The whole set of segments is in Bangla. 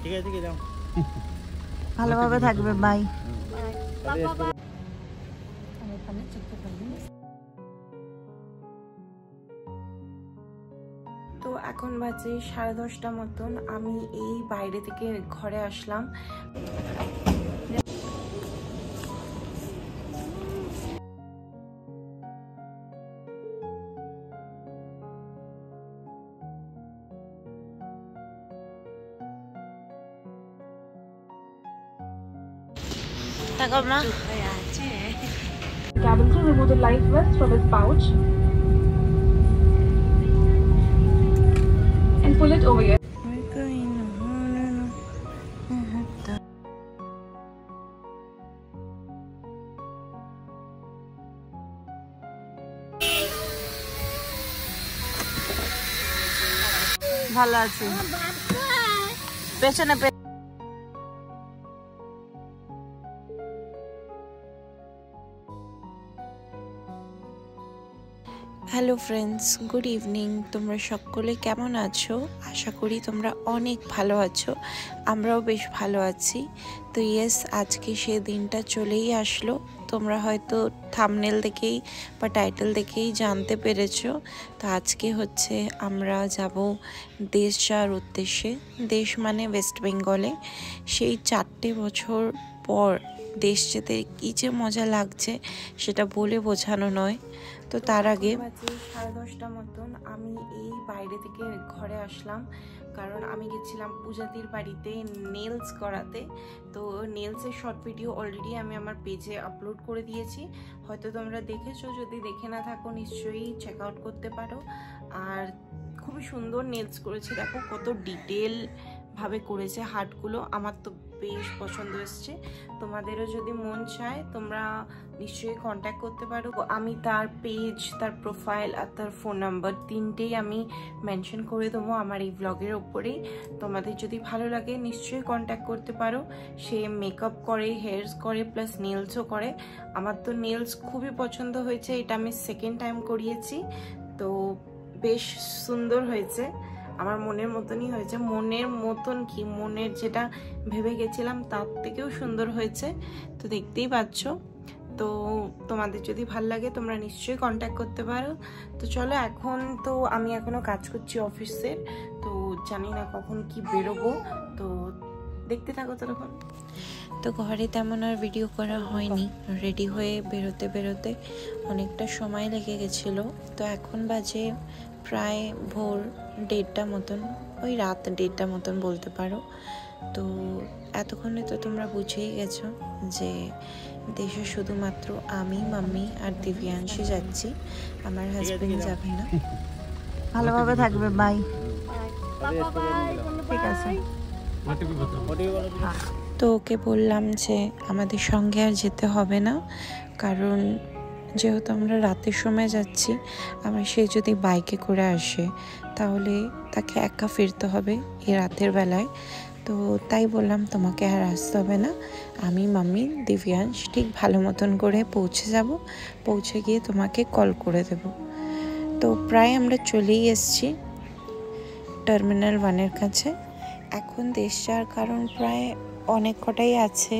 ঠিক আছে, ঠিক আছে, ভালোভাবে থাকবে, বাই। তো এখন বাজে 10:30 মতন। আমি এই বাইরে থেকে ঘরে আসলাম। Cabin crew removed a life vest from his pouch and pull it over here. ভালো আছি। পেছনে হ্যালো ফ্রেন্ডস, গুড ইভিনিং। তোমরা সকলে কেমন আছো? আশা করি তোমরা অনেক ভালো আছো। আমরাও বেশ ভালো আছি। তো ইয়েস, আজকে সে দিনটা চলেই আসলো। তোমরা হয়তো থাম্বনেল দেখেই বা টাইটেল দেখেই জানতে পেরেছো। তো আজকে হচ্ছে আমরা যাব দেশ যাওয়ার উদ্দেশ্যে। দেশ মানে ওয়েস্ট বেঙ্গলে। সেই 4টে বছর পর দেশ যেতে কী যে মজা লাগছে সেটা বলে বোঝানো নয়। তো তার আগে 10:30 মতন আমি এই বাইরে থেকে ঘরে আসলাম, কারণ আমি গেছিলাম পূজাদির বাড়িতে নেলস করাতে। তো নেলসের শর্ট ভিডিও অলরেডি আমি আমার পেজে আপলোড করে দিয়েছি, হয়তো তোমরা দেখেছো। যদি দেখে না থাকো নিশ্চয়ই চেক আউট করতে পারো। আর খুবই সুন্দর নেলস করেছে, দেখো কত ডিটেল ভাবে করেছে হার্টগুলো। আমার তো বেশ পছন্দ এসছে। তোমাদেরও যদি মন চায় তোমরা নিশ্চয়ই কন্ট্যাক্ট করতে পারো। আমি তার পেজ, তার প্রোফাইল আর তার ফোন নাম্বার তিনটেই আমি মেনশন করে দেবো আমার এই ব্লগের ওপরেই। তোমাদের যদি ভালো লাগে নিশ্চয়ই কন্ট্যাক্ট করতে পারো। সে মেকআপ করে, হেয়ারস করে, প্লাস নেলসও করে। আমার তো নেলস খুবই পছন্দ হয়েছে, এটা আমি সেকেন্ড টাইম করিয়েছি। তো বেশ সুন্দর হয়েছে, আমার মনের মতনই হয়েছে। মনের মতন কি, মনের যেটা ভেবে গেছিলাম তার থেকেও সুন্দর হয়েছে। তো দেখতেই পাচ্ছ। তো তোমাদের যদি ভাল লাগে তোমরা নিশ্চয়ই কন্ট্যাক্ট করতে পারো। তো চলো, এখন তো আমি এখনো কাজ করছি অফিসের, তো জানি না কখন কি বেরোবো। তো দেখতে থাকো তখন। তো ঘরে তেমন আর ভিডিও করা হয়নি। রেডি হয়ে বেরোতে বেরোতে অনেকটা সময় লেগে গেছিলো। তো এখন বাজে প্রায় ভোর 1:30 মতন, ওই রাত 1:30 মতন বলতে পারো। তো এতক্ষণে তো তোমরা বুঝেই গেছো যে দেশে শুধুমাত্র আমি, মাম্মি আর দিব্যাংশী যাচ্ছি। আমার হাজবেন্ড যাবে না। ভালোভাবে থাকবে, বাই। ঠিক আছে। তো ওকে বললাম যে আমাদের সঙ্গে আর যেতে হবে না, কারণ যেহেতু আমরা রাতের সময় যাচ্ছি, আবার সে যদি বাইকে করে আসে তাহলে তাকে একা ফিরতে হবে এই রাতের বেলায়। তো তাই বললাম তোমাকে আর আসতে হবে না, আমি, মাম্মি, দিব্যাংশ ঠিক ভালো মতন করে পৌঁছে যাব। পৌঁছে গিয়ে তোমাকে কল করে দেব। তো প্রায় আমরা চলেই এসেছি টার্মিনাল 1-এর কাছে। এখন দেশ যাওয়ার কারণ প্রায় অনেক কটাই আছে,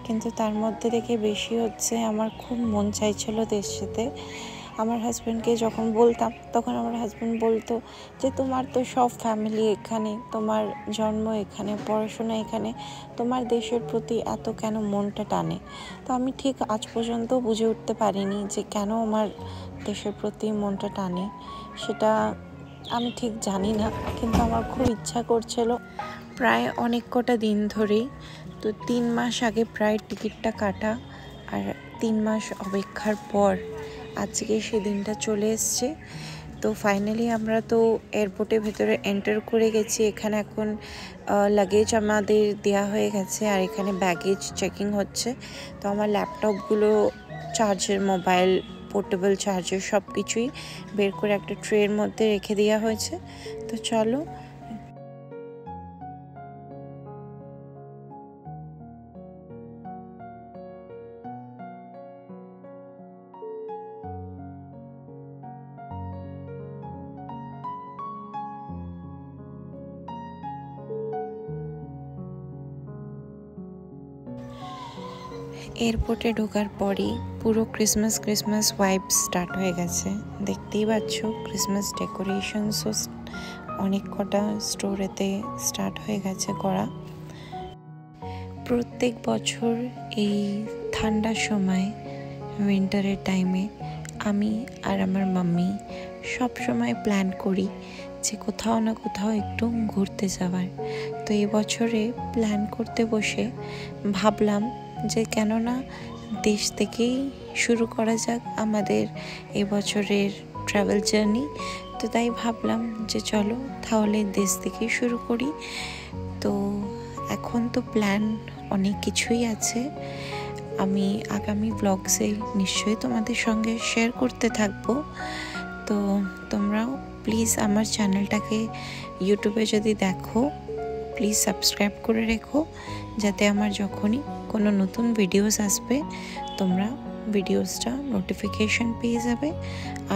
কিন্তু তার মধ্যে থেকে বেশি হচ্ছে আমার খুব মন চাইছিল দেশ যেতে। আমার হাজব্যান্ডকে যখন বলতাম তখন আমার হাজব্যান্ড বলতো যে তোমার তো সব ফ্যামিলি এখানে, তোমার জন্ম এখানে, পড়াশোনা এখানে, তোমার দেশের প্রতি এত কেন মনটা টানে? তো আমি ঠিক আজ পর্যন্ত বুঝে উঠতে পারিনি যে কেন আমার দেশের প্রতি মনটা টানে। সেটা আমি ঠিক জানি না, কিন্তু আমার খুব ইচ্ছা করছিল প্রায় অনেক কটা দিন ধরেই। তো 3 মাস আগে প্রায় টিকিটটা কাটা, আর 3 মাস অপেক্ষার পর আজকে সেদিনটা চলে এসছে। তো ফাইনালি আমরা তো এয়ারপোর্টের ভেতরে এন্টার করে গেছি। এখানে এখন লাগেজ আমাদের দেওয়া হয়ে গেছে, আর এখানে ব্যাগেজ চেকিং হচ্ছে। তো আমার ল্যাপটপগুলো, চার্জার, মোবাইল, পোর্টেবল চার্জার সব কিছুই বের করে একটা ট্রের মধ্যে রেখে দেওয়া হয়েছে। তো চলো। এয়ারপোর্টে ঢোকার পরই পুরো ক্রিসমাস ওয়াইব স্টার্ট হয়ে গেছে। দেখতেই পাচ্ছ ক্রিসমাস ডেকোরেশনসও অনেক কটা স্টোরেতে স্টার্ট হয়ে গেছে করা। প্রত্যেক বছর এই ঠান্ডার সময় উইন্টারের টাইমে আমি আর আমার মাম্মি সব সময় প্ল্যান করি যে কোথাও না কোথাও একটু ঘুরতে যাওয়ার। তো এই বছরে প্ল্যান করতে বসে ভাবলাম যে কেননা দেশ থেকেই শুরু করা যাক আমাদের এবছরের ট্রাভেল জার্নি। তো তাই ভাবলাম যে চলো তাহলে দেশ থেকেই শুরু করি। তো এখন তো প্ল্যান অনেক কিছুই আছে, আমি আগামী ব্লগসে নিশ্চয়ই তোমাদের সঙ্গে শেয়ার করতে থাকবো। তো তোমরাও প্লিজ আমার চ্যানেলটাকে ইউটিউবে যদি দেখো প্লিজ সাবস্ক্রাইব করে রেখো, যাতে আমার যখনই কোনো নতুন ভিডিওস আসবে তোমরা ভিডিওসটা নোটিফিকেশন পেয়ে যাবে।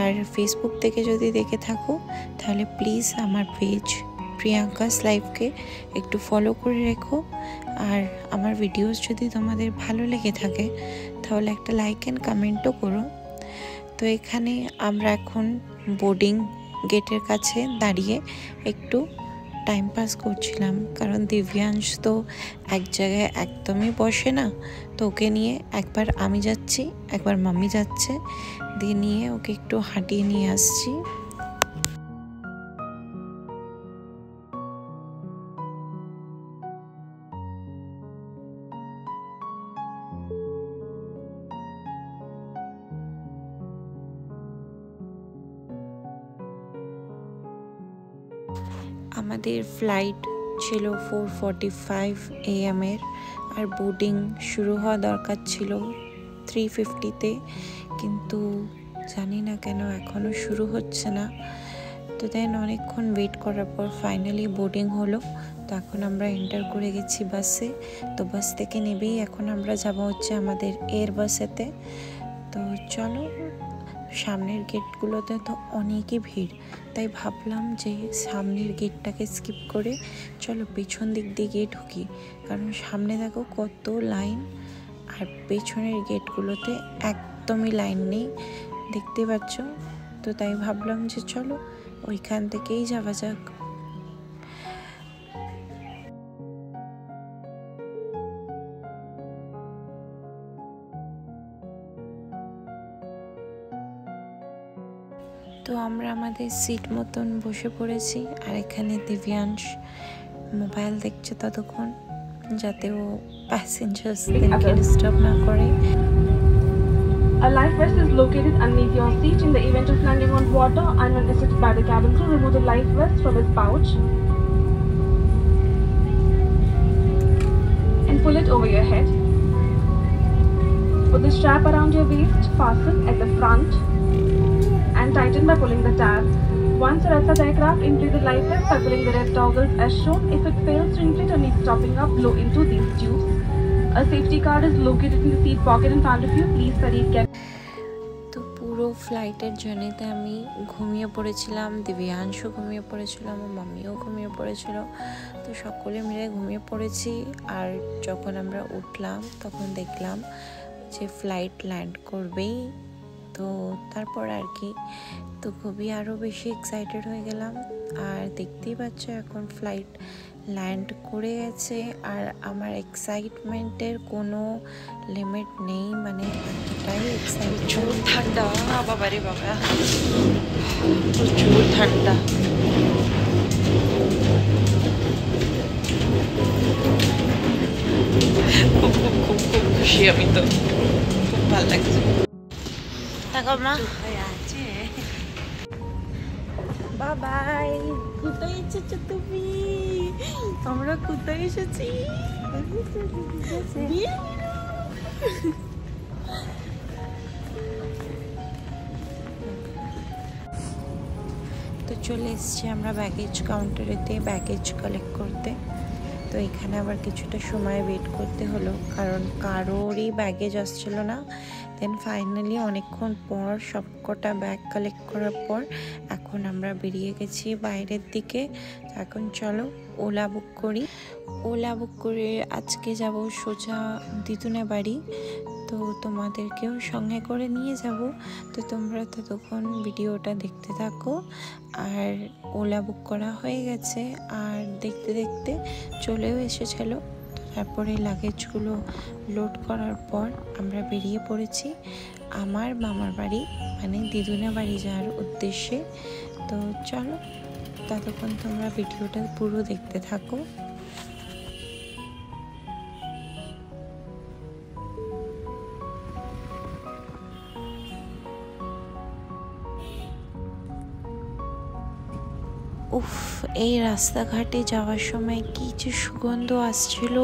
আর ফেসবুক থেকে যদি দেখে থাকো তাহলে প্লিজ আমার পেজ প্রিয়াঙ্কাস লাইফকে একটু ফলো করে রেখো। আর আমার ভিডিওস যদি তোমাদের ভালো লেগে থাকে তাহলে একটা লাইক অ্যান্ড কমেন্টও করো। তো এখানে আমরা এখন বোর্ডিং গেটের কাছে দাঁড়িয়ে একটু টাইম পাস করছিলাম, কারণ দিব্যাংশ তো এক জায়গায় একদমই বসে না। তো ওকে নিয়ে একবার আমি যাচ্ছি একবার মাম্মি যাচ্ছে, দিয়ে নিয়ে ওকে একটু হাঁটিয়ে নিয়ে আসছি। আমাদের ফ্লাইট ছিল 4:45 AM এর, আর বোর্ডিং শুরু হওয়া দরকার ছিল 3:50-তে, কিন্তু জানি না কেন এখনও শুরু হচ্ছে না। তো দেন অনেকক্ষণ ওয়েট করার পর ফাইনালি বোর্ডিং হলো। তো এখন আমরা এন্টার করে গেছি বাসে। তো বাস থেকে নেবেই এখন আমরা যাব হচ্ছে আমাদের এয়ার বাসেতে। তো চলো, সামনের গেটগুলোতে তো অনেকই ভিড়, তাই ভাবলাম যে সামনের গেটটাকে স্কিপ করে চলো পেছন দিক দিয়ে গিয়ে ঢুকি, কারণ সামনে দেখো কত লাইন আর পেছনের গেটগুলোতে একদমই লাইন নেই, দেখতে পাচ্ছ। তো তাই ভাবলাম যে চলো ওইখান থেকেই যাওয়া যাক। তো আমরা আমাদের সিট মতন বসে পড়েছি, আর এখানে দিব্যাংশ মোবাইল দেখছে ততক্ষণ, যাতে ও প্যাসেঞ্জার্সদেরকে ডিস্টার্ব না করে। A life vest is located underneath your seat. In the event of landing on water and when visited by the cabin crew, remove the life vest from its pouch and pull it over your head. Put the strap around your waist, fasten at the front and tighten by pulling the tab. Once you're at the aircraft, inflate the life vest by pulling the red toggles as shown. If it fails to inflate or needs topping up, blow into these tubes. A safety card is located in the seat pocket in front of you. Please carry it. তো পুরো ফ্লাইটের জার্নিতে আমি ঘুমিয়ে পড়েছিলাম, দিব্যাংশও ঘুমিয়ে পড়েছিল, আমার মাম্মিও ঘুমিয়ে পড়েছিল। তো সকলে মিলে ঘুমিয়ে পড়েছি। আর যখন আমরা উঠলাম তখন দেখলাম যে ফ্লাইট ল্যান্ড করবেই। তো তারপর আর কি, তো খুবই আরও বেশি এক্সাইটেড হয়ে গেলাম। আর দেখতেই পাচ্ছ এখন ফ্লাইট ল্যান্ড করে গেছে, আর আমার এক্সাইটমেন্টের কোনো লিমিট নেই, মানে এতটাই এক্সাইটমেন্ট। ঠান্ডা বাবা রে বাবা, প্রচুর ঠান্ডা। খুব খুব খুব খুব খুশি আমি, তো খুব ভালো লাগছে। দেখো মা বাবাই, কোথায় এসেছো তুমি? আমরা কোথায় এসেছি? তো চলে এসছি আমরা ব্যাগেজ কাউন্টারেতে ব্যাগেজ কালেক্ট করতে। তো এখানে আবার কিছুটা সময় ওয়েট করতে হলো, কারণ কারোরই ব্যাগেজ আসছিল না। দেন ফাইনালি অনেকক্ষণ পর সবকটা ব্যাগ কালেক্ট করার পর এখন আমরা বেরিয়ে গেছি বাইরের দিকে। এখন চলো ওলা বুক করি। ওলা বুক করে আজকে যাব সোজা দিদুনের বাড়ি। তো তোমাদেরকেও সঙ্গে করে নিয়ে যাব, তো তোমরা ততক্ষণ ভিডিওটা দেখতে থাকো। আর ওলা বুক করা হয়ে গেছে আর দেখতে দেখতে চলেও এসেছিল। তারপরে লাগেজগুলো লোড করার পর আমরা বেরিয়ে পড়েছি আমার মামার বাড়ি, মানে দিদুনের বাড়ি যাওয়ার উদ্দেশ্যে। তো চলো ততক্ষণ তোমরা ভিডিওটা পুরো দেখতে থাকো। উফ, এই রাস্তাঘাটে যাওয়ার সময় কি যে সুগন্ধ আসছিল,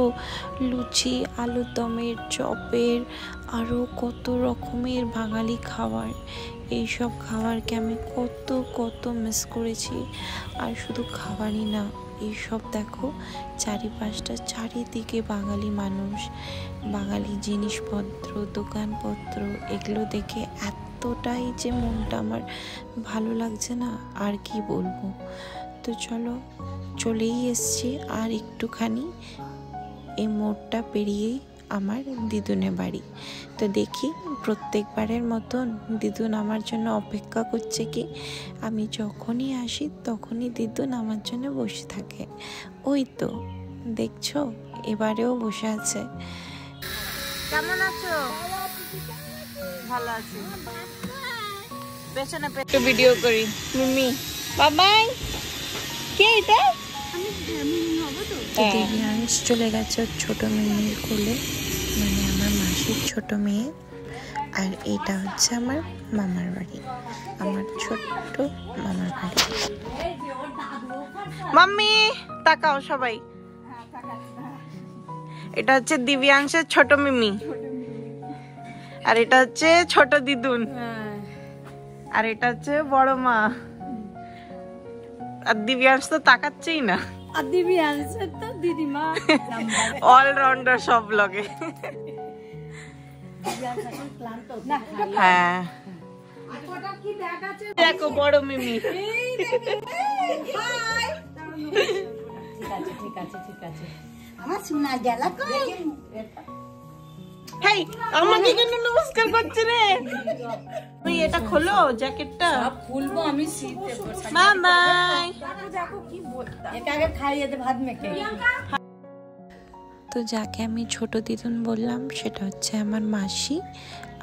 লুচি, আলুর দমের, চপের, আরও কত রকমের বাঙালি খাবার। এইসব খাবারকে আমি কত কত মিস করেছি। আর শুধু খাবারই না, এইসব দেখো চারিপাশটা, চারিদিকে বাঙালি মানুষ, বাঙালি জিনিসপত্র, দোকানপত্র, এগুলো দেখে এতটাই যে মনটা আমার ভালো লাগছে না, আর কি বলবো। তো চলো, চলেই এসছি আর একটুখানি, এই মোড়টা পেরিয়েই আমার দিদুনের বাড়ি। তো দেখি প্রত্যেকবারের মতন দিদুন আমার জন্য অপেক্ষা করছে কি, আমি যখনই আসি তখনই দিদুন আমার জন্য বসে থাকে। ওই তো দেখছো, এবারেও বসে আছে। কেমন আছো? ভালো আছি। পেছনে একটু ভিডিও করি। মিমি বাবাই, কে এটা? দিব্যাংশ চলে গেছে ছোট মিমির কোলে, মানে আমার মাসির ছোট মেয়ে। আর এটা হচ্ছে আমার মামার বাড়ি, আমার ছোট্ট মামার বাড়ি। মাম্মি তাকাও সবাই, এটা হচ্ছে দিব্যাংশের ছোট মিমি, আর এটা হচ্ছে ছোট দিদুন, আর এটা হচ্ছে বড় মা। আর দিব্যাংশ তো তাকাচ্ছেই না, আর দিব্যাংশের তো দিদিমা অলরাউন্ডার সব ব্লগে। হ্যাঁ দেখো বড় মিমি। ঠিক আছে আমার শোনা গেল কই। হেই, আমাকে কেন নমস্কার করছে রে? তুই এটা খোলো জ্যাকেটটা। সব খুলবো আমি শীতে। বাবাই। দেখো কি বলতা, এটা আগে খাইয়ে দে ভাত মেখে। তো যাকে আমি ছোট দিদুন বললাম সেটা হচ্ছে আমার মাসি,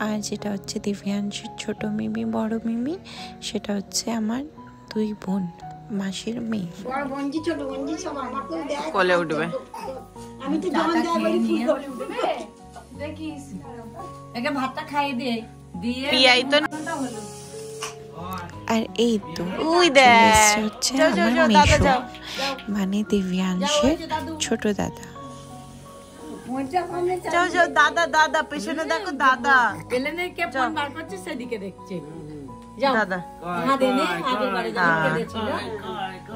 আর যেটা হচ্ছে দিব্যাংশের ছোট মিমি, বড় মিমি, সেটা হচ্ছে আমার দুই বোন, মাসির মেয়ে। বড় বঞ্জি ছোট বঞ্জি সব আমাকে দেয়, কোলে উঠবে। আমি তো জন দেয় বলি ফুল করে উঠবে। দেখিস একে ভাতটা খাইয়ে দে, দিয়ে পিয়াই তো। আর এই তো ওই দেখ হচ্ছে আমার মেশো, মানে দিব্যাংশের ছোট দাদা। যাও যাও, দাদা দাদা পেছনে দেখো, দাদা এলেনে কে ফোন বার করছে সেদিকে দেখছে। যাও দাদা। হ্যাঁ দেনে আগে বারে যাবে দেখছিল।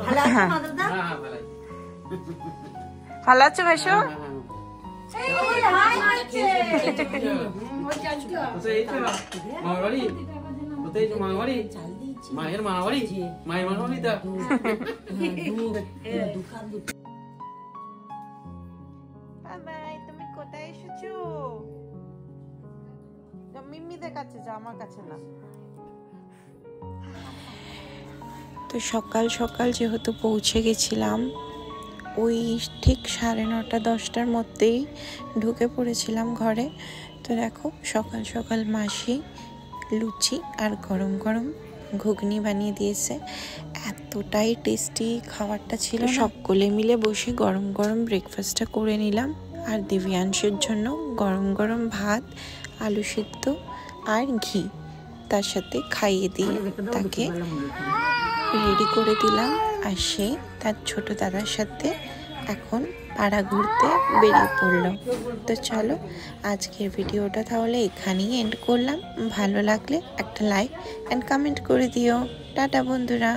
ভালো আছে না দাদা? ভালো আছো মেশো? ওই হাই হচ্ছে ওই চালটা এই তো মামাবাড়ি, ওতেই তো মামাবাড়ি, মায়ের মামাবাড়ি, মায়ের মামাবাড়ি তা বাবাই, তুমি কোথায় এসেছো? মিমিদের কাছে যাও, আমার কাছে না। তো সকাল সকাল যেহেতু পৌঁছে গেছিলাম, ওই ঠিক 9:30 10টার মধ্যেই ঢুকে পড়েছিলাম ঘরে। তো দেখো সকাল সকাল মাসি লুচি আর গরম গরম ঘুগনি বানিয়ে দিয়েছে। এতটাই টেস্টি খাবারটা ছিল, সকলে মিলে বসে গরম গরম ব্রেকফাস্টটা করে নিলাম। আর দিব্যাংশের জন্য গরম গরম ভাত, আলু সিদ্ধ আর ঘি তার সাথে খাইয়ে দিয়ে তাকে রেডি করে দিলাম। আর সে তার ছোট দাদার সাথে এখন পাড়া ঘুরতে বেরিয়ে পড়লো। তো চলো আজকের ভিডিওটা তাহলে এখানেই এন্ড করলাম। ভালো লাগলে একটা লাইক অ্যান্ড কমেন্ট করে দিও। টাটা বন্ধুরা।